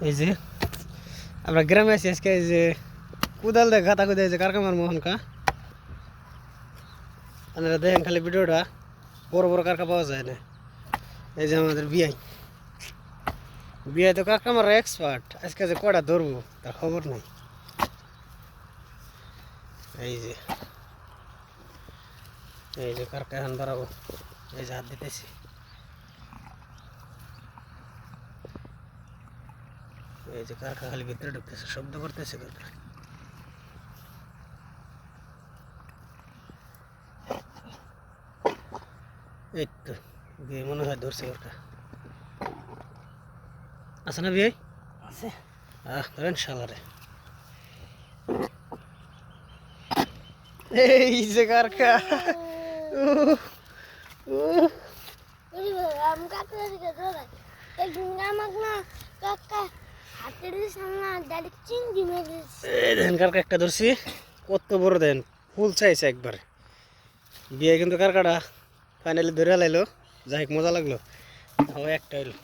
এই যে আমরা গ্রামে আছি আজকে, এই যে কোদাল দিয়ে গাঁথা খুঁজে, এই যে কারকামার মোহনকা আপনারা দেখেন খালি ভিডিওটা, বড় বড় কারকা পাওয়া যায় না। এই যে আমাদের বিয়াই বিয়াই তো কারকামার এক্সপার্ট, আজকে যে কটা ধরবো তার খবর নাই। এই যে এই যে কারকা এখন বাড়াবো, এই যে হাত দিতেছি। এই যে কারকা খালি ভিতরে ঢুকতেছে, শব্দ করতেছে কারকা। এই তো বিয়ে মনে হয় ধরছে কারকা, আছে না বিয়ে? আছে। ধরেন শালারে। এই যে কারকা, দেখেন কারকা একটা ধরছি, কত বড় দেন, ফুল চাইছে একবারে। বিয়ে কিন্তু কারকাটা ফাইনালি ধরে লাইলো, যাই হোক মজা লাগলো। একটা এলো।